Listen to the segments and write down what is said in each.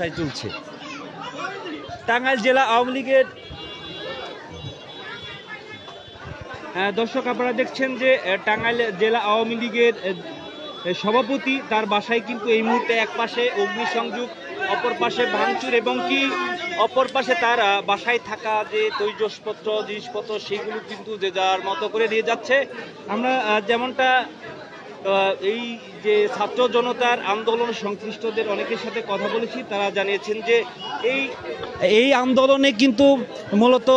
অবস্থায় চলছে। টাঙ্গাইল জেলা আওয়ামী লীগের দর্শক আপনারা দেখছেন যে টাঙ্গাইল জেলা আওয়ামী লীগের সভাপতি তার বাসায় কিন্তু এই মুহূর্তে এক পাশে অগ্নিসংযোগ, অপর পাশে ভাঙচুর এবং কি অপর পাশে তার বাসায় থাকা যে তৈজসপত্র জিনিসপত্র সেগুলো কিন্তু যে যার মতো করে নিয়ে যাচ্ছে। আমরা যেমনটা এই যে ছাত্র জনতার আন্দোলন সংশ্লিষ্টদের অনেকের সাথে কথা বলেছি, তারা জানিয়েছেন যে এই আন্দোলনে কিন্তু মূলত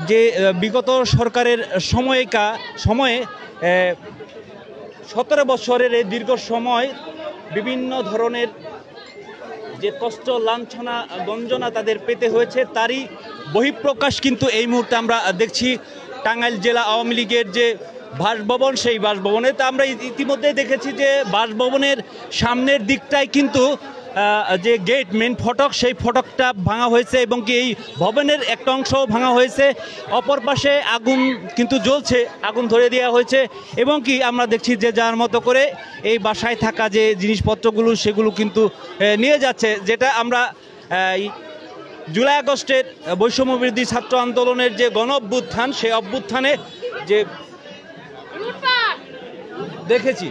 যে বিগত সরকারের সময়ে 17 বছরের এই দীর্ঘ সময় বিভিন্ন ধরনের যে কষ্ট লাঞ্ছনা গঞ্জনা তাদের পেতে হয়েছে, তারই বহিঃপ্রকাশ কিন্তু এই মুহূর্তে আমরা দেখছি টাঙ্গাইল জেলা আওয়ামী লীগের যে বাসভবন, সেই বাসভবনে। তা আমরা ইতিমধ্যে দেখেছি যে বাসভবনের সামনের দিকটায় কিন্তু যে গেট মেন ফটক, সেই ফটকটা ভাঙা হয়েছে এবং কি এই ভবনের একটা অংশ ভাঙা হয়েছে। অপর পাশে আগুন কিন্তু জ্বলছে, আগুন ধরে দেওয়া হয়েছে এবং কি আমরা দেখছি যে যার মতো করে এই বাসায় থাকা যে জিনিসপত্রগুলো সেগুলো কিন্তু নিয়ে যাচ্ছে। যেটা আমরা জুলাই আগস্টের বৈষম্য বিরোধী ছাত্র আন্দোলনের যে গণ অভ্যুত্থান, সেই অভ্যুত্থানে যে দেখেছি।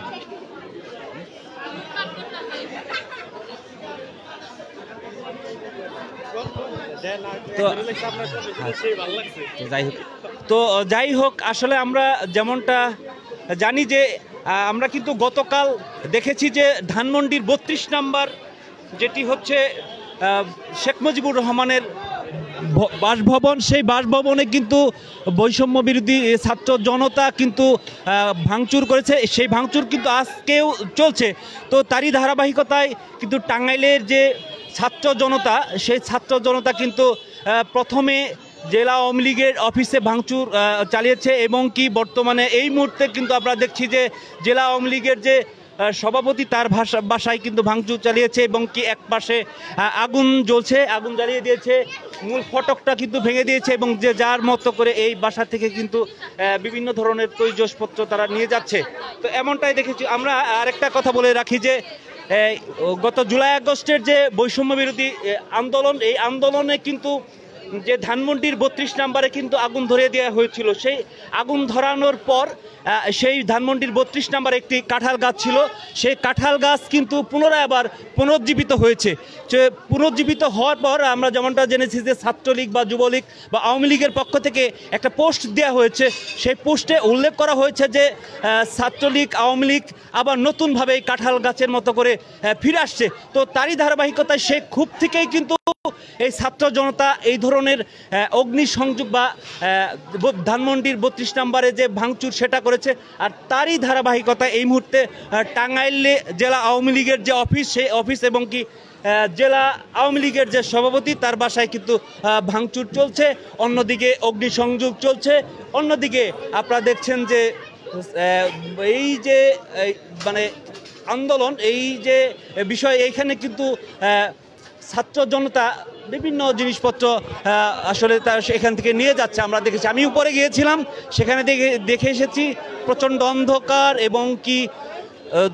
যাই হোক আসলে আমরা যেমনটা জানি যে আমরা কিন্তু গতকাল দেখেছি যে ধানমন্ডির 32 নম্বর যেটি হচ্ছে শেখ মুজিবুর রহমানের বাসভবন, সেই বাসভবনে কিন্তু বৈষম্য বিরোধী ছাত্র জনতা কিন্তু ভাঙচুর করেছে। সেই ভাঙচুর কিন্তু আজকেও চলছে। তো তারই ধারাবাহিকতায় কিন্তু টাঙ্গাইলের যে ছাত্র জনতা, সেই ছাত্র জনতা কিন্তু প্রথমে জেলা আওয়ামী লীগের অফিসে ভাঙচুর চালিয়েছে এবং কি বর্তমানে এই মুহূর্তে কিন্তু আমরা দেখছি যে জেলা আওয়ামী লীগের যে সভাপতি তার বাসায় কিন্তু ভাঙচুর চালিয়েছে এবং কি এক পাশে আগুন জ্বলছে, আগুন জ্বালিয়ে দিয়েছে, মূল ফটকটা কিন্তু ভেঙে দিয়েছে এবং যে যার মতো করে এই বাসা থেকে কিন্তু বিভিন্ন ধরনের তৈজসপত্র তারা নিয়ে যাচ্ছে। তো এমনটাই দেখেছি আমরা। আরেকটা কথা বলে রাখি যে গত জুলাই আগস্টের যে বৈষম্য বিরোধী আন্দোলন, এই আন্দোলনে কিন্তু যে ধানমন্ডির 32 নম্বরে কিন্তু আগুন ধরিয়ে দেওয়া হয়েছিল। সেই আগুন ধরানোর পর সেই ধানমন্ডির 32 নম্বর একটি কাঁঠাল গাছ ছিল, সেই কাঁঠাল গাছ কিন্তু পুনরায় আবার পুনর্জীবিত হয়েছে। পুনর্জীবিত হওয়ার পর আমরা যেমনটা জেনেছি যে ছাত্রলীগ বা যুবলীগ বা আওয়ামী লীগের পক্ষ থেকে একটা পোস্ট দেওয়া হয়েছে, সেই পোস্টে উল্লেখ করা হয়েছে যে ছাত্রলীগ আওয়ামী লীগ আবার নতুনভাবে এই কাঁঠাল গাছের মতো করে ফিরে আসছে। তো তারই ধারাবাহিকতায় সেই ক্ষোভ থেকেই কিন্তু এই ছাত্র জনতা এই ধরনের অগ্নিসংযোগ বা ধানমন্ডির 32 নম্বরে যে ভাঙচুর সেটা করেছে। আর তারই ধারাবাহিকতায় এই মুহূর্তে টাঙ্গাইলে জেলা আওয়ামী লীগের যে অফিস, সেই অফিস এবং কি জেলা আওয়ামী লীগের যে সভাপতি তার বাসায় কিন্তু ভাঙচুর চলছে, অন্যদিকে অগ্নিসংযোগ চলছে। অন্যদিকে আপনারা দেখছেন যে এই যে মানে আন্দোলন, এই যে বিষয়, এইখানে কিন্তু ছাত্র জনতা বিভিন্ন জিনিসপত্র আসলে তার এখান থেকে নিয়ে যাচ্ছে। আমরা দেখেছি, আমি উপরে গিয়েছিলাম, সেখানে দেখে এসেছি প্রচণ্ড অন্ধকার এবং কি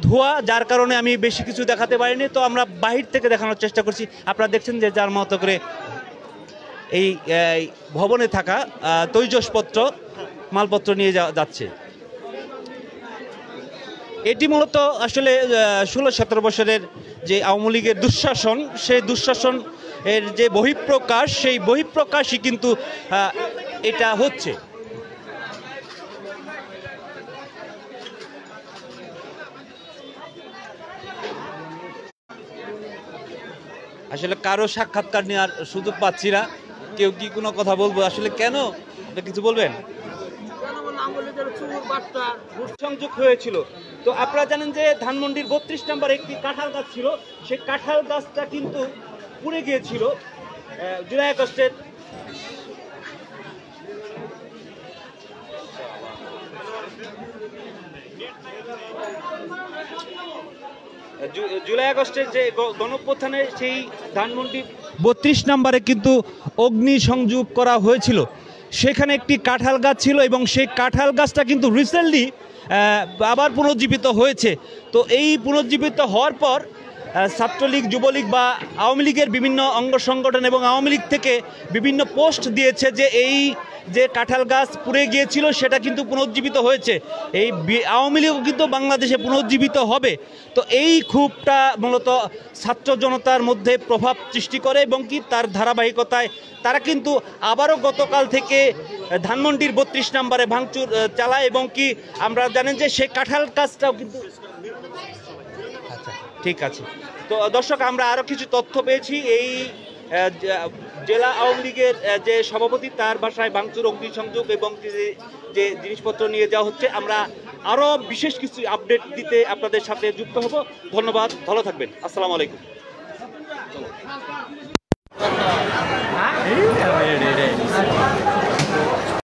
ধোঁয়া, যার কারণে আমি বেশি কিছু দেখাতে পারিনি। তো আমরা বাহির থেকে দেখানোর চেষ্টা করছি। আপনারা দেখছেন যে যার মতো করে এই ভবনে থাকা তৈজসপত্র মালপত্র নিয়ে যাচ্ছে। এটি মূলত আসলে 16-17 বছরের যে আওয়ামী লীগের দুঃশাসন, সেই দুঃশাসন এর যে বহিঃপ্রকাশ, সেই বহিঃপ্রকাশই কিন্তু এটা হচ্ছে। আসলে কারো সাক্ষাৎকার নেওয়ার সুযোগ পাচ্ছি না। কেউ কি কোনো কথা বলবো? আসলে কেন, আপনি কিছু বলবেন? সংযোগ হয়েছিল। তো আপনারা জানেন যে ধানমন্ডির 32 নম্বর একটি কাঁঠাল গাছ ছিল, সেই কাঁঠাল গাছটা কিন্তু পুড়ে গিয়েছিল জুলাই আগস্টের যে গণঅভ্যুত্থানে সেই ধানমন্ডি 32 নম্বরে কিন্তু অগ্নিসংযোগ করা হয়েছিল। সেখানে একটি কাঁঠাল গাছ ছিল এবং সেই কাঁঠাল গাছটা কিন্তু রিসেন্টলি আবার পুনর্জীবিত হয়েছে। তো এই পুনর্জীবিত হওয়ার পর ছাত্রলীগ, যুবলীগ বা আওয়ামী লীগের বিভিন্ন অঙ্গ সংগঠন এবং আওয়ামী লীগ থেকে বিভিন্ন পোস্ট দিয়েছে যে এই যে কাঁঠাল গাছ পুড়ে গিয়েছিল সেটা কিন্তু পুনর্জীবিত হয়েছে, এই আওয়ামী লীগও কিন্তু বাংলাদেশে পুনর্জীবিত হবে। তো এই ক্ষোভটা মূলত ছাত্র জনতার মধ্যে প্রভাব সৃষ্টি করে এবং কি তার ধারাবাহিকতায় তারা কিন্তু আবারও গতকাল থেকে ধানমন্ডির 32 নম্বরে ভাঙচুর চালায় এবং কি আমরা জানেন যে সেই কাঁঠাল গাছটাও কিন্তু ঠিক আছে। তো দর্শক, আমরা আরও কিছু তথ্য পেয়েছি। এই জেলা আওয়ামী লীগের যে সভাপতি তার বাসায় ভাঙচুর, অগ্নিসংযোগ এবং যে জিনিসপত্র নিয়ে যাওয়া হচ্ছে। আমরা আরও বিশেষ কিছু আপডেট দিতে আপনাদের সাথে যুক্ত হব। ধন্যবাদ, ভালো থাকবেন, আসসালামু আলাইকুম।